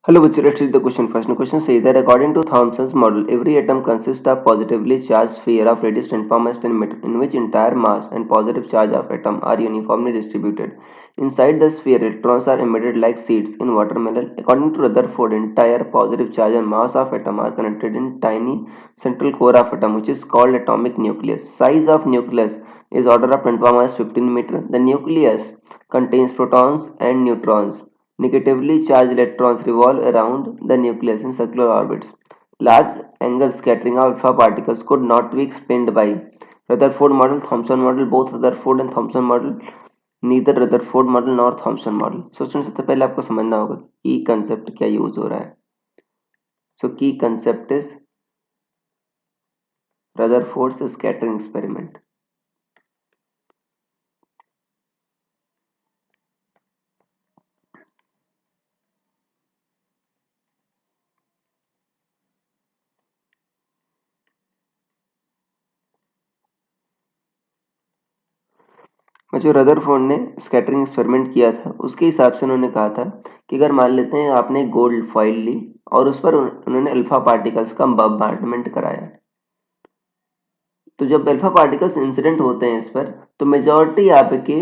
Hello, which let's read the question first. The question says that according to Thomson's model, every atom consists of positively charged sphere of radius 10 minus 10 meter, in which entire mass and positive charge of atom are uniformly distributed. Inside the sphere, electrons are emitted like seeds in watermelon. According to Rutherford, entire positive charge and mass of atom are connected in tiny central core of atom, which is called atomic nucleus. Size of nucleus is order of 10 minus 15 meter. The nucleus contains protons and neutrons. Negatively charged electrons revolve around the nucleus in circular orbits. Large angle scattering of alpha particles could not be explained by Rutherford model, Thomson model, both Rutherford and Thomson model, neither Rutherford model nor Thomson model. So student सबसे पहले आपको समझना होगा की concept क्या use हो रहा है. So key concept is Rutherford's scattering experiment. जो रदरफोर्ड ने स्कैटरिंग एक्सपेरिमेंट किया था उसके हिसाब से उन्होंने कहा था कि अगर मान लेते हैं आपने गोल्ड फॉइल ली और उस पर उन्होंने अल्फा पार्टिकल्स का बम्बार्डमेंट कराया, तो जब अल्फा पार्टिकल्स इंसिडेंट होते हैं इस पर तो मेजॉरिटी आपके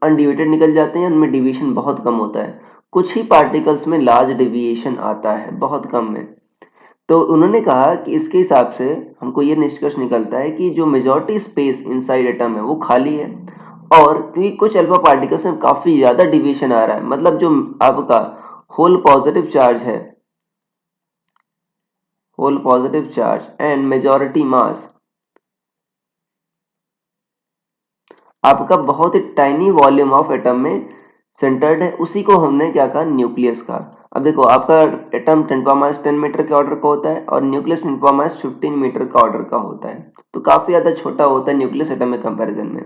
अनडिविएटेड निकल जाते हैं, उनमें डिविएशन बहुत कम होता है. कुछ ही पार्टिकल्स में लार्ज डिविएशन आता है, बहुत कम में. तो उन्होंने कहा कि इसके हिसाब से हमको ये निष्कर्ष निकलता है कि जो मेजॉरिटी स्पेस इनसाइड एटम है वो खाली है, और क्योंकि कुछ अल्फा पार्टिकल्स में काफी ज्यादा डिविएशन आ रहा है, मतलब जो आपका whole positive charge and majority mass आपका बहुत ही टाइनी वॉल्यूम ऑफ एटम में सेंटर्ड है, उसी को हमने क्या कहा, न्यूक्लियस कहा. अब देखो आपका एटम 10 मीटर के ऑर्डर का होता है और न्यूक्लियस 10 मीटर का ऑर्डर का होता है, तो काफी ज्यादा छोटा होता है न्यूक्लियस एटम में कंपैरिजन में.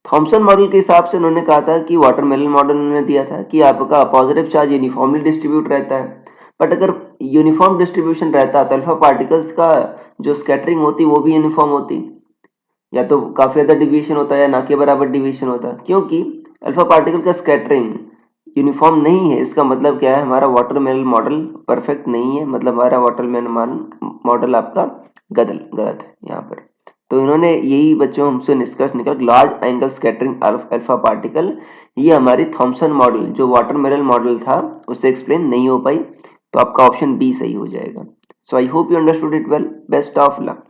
थॉमसन मॉडल के हिसाब से उन्होंने कहा था कि वाटरमेलन मॉडल उन्होंने दिया था कि आपका पॉजिटिव चार्ज यूनिफॉर्मली डिस्ट्रीब्यूट रहता है, बट अगर यूनिफॉर्म डिस्ट्रीब्यूशन रहता तो अल्फा पार्टिकल्स का जो स्कैटरिंग होती वो भी यूनिफॉर्म होती, या तो काफी ज्यादा डिविएशन होता है या ना के बराबर डिविएशन होता है. क्योंकि अल्फा पार्टिकल का स्कैटरिंग यूनिफॉर्म नहीं है, इसका मतलब क्या है, हमारा वाटरमेलन मॉडल परफेक्ट नहीं है, मतलब हमारा वाटरमेलन मॉडल आपका गलत है यहाँ पर. तो इन्होंने यही बच्चों हमसे निष्कर्ष निकल large angle scattering alpha particle, ये हमारी थॉमसन मॉडल जो वाटरमेलन मॉडल था उससे एक्सप्लेन नहीं हो पाई, तो आपका ऑप्शन बी सही हो जाएगा. So I hope you understood it well. Best of luck.